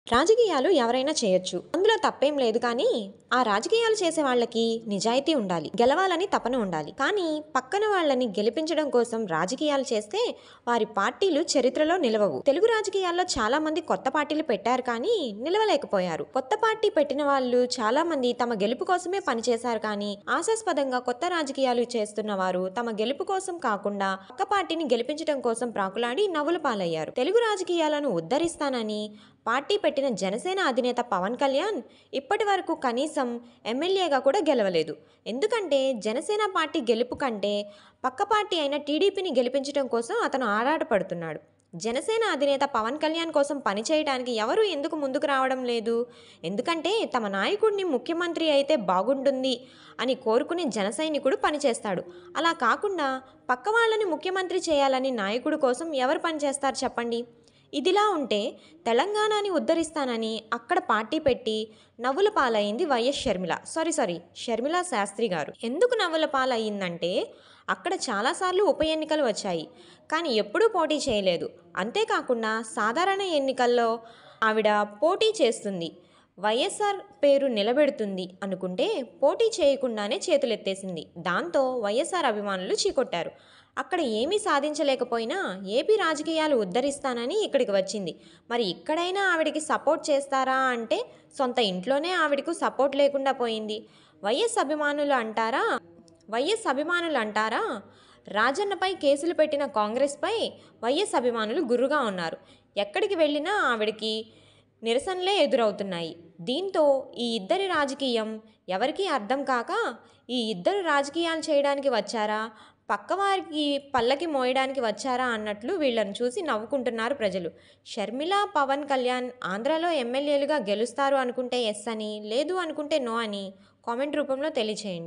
రాజకీయాలు ఎవరైనా చేయొచ్చు. అందులో తప్పేం లేదు కానీ, ఆ రాజకీయాలు చేసే వాళ్ళకి నిజాయితీ ఉండాలి. గెలవాలని తపన ఉండాలి. కానీ పక్కన వాళ్ళని గెలిపించడం కోసం రాజకీయాలు చేస్తే వారి పార్టీలు చరిత్రలో నిలవవు. తెలుగు రాజకీయాల్లో చాలా మంది కొత్త పార్టీలు పెట్టారు కానీ నిలవలేకపోయారు. కొత్త పార్టీ పెట్టిన వాళ్ళు చాలా మంది తమ గెలుపు కోసమే పనిచేశారు కానీ ఆశాస్పదంగా కొత్త రాజకీయాలు చేస్తున్న వారు తమ గెలుపు కోసం కాకుండా పక్క పార్టీని గెలిపించడం కోసం ప్రాకులాడి నవ్వుల పాలయ్యారు. తెలుగు రాజకీయాలను ఉద్ధరిస్తానని పార్టీ పెట్టిన జనసేన అధినేత పవన్ కళ్యాణ్ ఇప్పటి వరకు కనీసం ఎమ్మెల్యేగా కూడా గెలవలేదు. ఎందుకంటే జనసేన పార్టీ గెలుపు కంటే పక్క పార్టీ అయిన టీడీపీని గెలిపించడం కోసం అతను ఆరాటపడుతున్నాడు. జనసేన అధినేత పవన్ కళ్యాణ్ కోసం పనిచేయడానికి ఎవరు ఎందుకు ముందుకు రావడం లేదు? ఎందుకంటే తమ నాయకుడిని ముఖ్యమంత్రి అయితే బాగుంటుంది అని కోరుకునే జన సైనికుడు పనిచేస్తాడు. అలా కాకుండా పక్క వాళ్ళని ముఖ్యమంత్రి చేయాలని నాయకుడు కోసం ఎవరు పనిచేస్తారు చెప్పండి? ఇదిలా ఉంటే తెలంగాణని ఉద్ధరిస్తానని అక్కడ పార్టీ పెట్టి నవ్వుల పాలయ్యింది వైఎస్ షర్మిలా శాస్త్రి గారు. ఎందుకు నవ్వుల పాలయ్యిందంటే అక్కడ చాలాసార్లు ఉప ఎన్నికలు వచ్చాయి కానీ ఎప్పుడూ పోటీ చేయలేదు. అంతేకాకుండా సాధారణ ఎన్నికల్లో ఆవిడ పోటీ చేస్తుంది, వైఎస్ఆర్ పేరు నిలబెడుతుంది అనుకుంటే పోటీ చేయకుండానే చేతులెత్తేసింది. దాంతో వైఎస్ఆర్ అభిమానులు చీకొట్టారు. అక్కడ ఏమీ సాధించలేకపోయినా ఏపీ రాజకీయాలు ఉద్ధరిస్తానని ఇక్కడికి వచ్చింది. మరి ఇక్కడైనా ఆవిడికి సపోర్ట్ చేస్తారా అంటే సొంత ఇంట్లోనే ఆవిడకు సపోర్ట్ లేకుండా పోయింది. వైఎస్ అభిమానులు అంటారా రాజన్నపై కేసులు పెట్టిన కాంగ్రెస్పై వైఎస్ అభిమానులు గుర్రుగా ఉన్నారు. ఎక్కడికి వెళ్ళినా ఆవిడకి నిరసనలే ఎదురవుతున్నాయి. దీంతో ఈ ఇద్దరి రాజకీయం ఎవరికీ అర్థం కాక ఈ ఇద్దరు రాజకీయాలు చేయడానికి వచ్చారా, పక్కవారికి పల్లకి మోయడానికి వచ్చారా అన్నట్లు వీళ్ళని చూసి నవ్వుకుంటున్నారు ప్రజలు. షర్మిల, పవన్ కళ్యాణ్ ఆంధ్రాలో ఎమ్మెల్యేలుగా గెలుస్తారు అనుకుంటే ఎస్ అని, లేదు అనుకుంటే నో అని కామెంట్ రూపంలో తెలియచేయండి.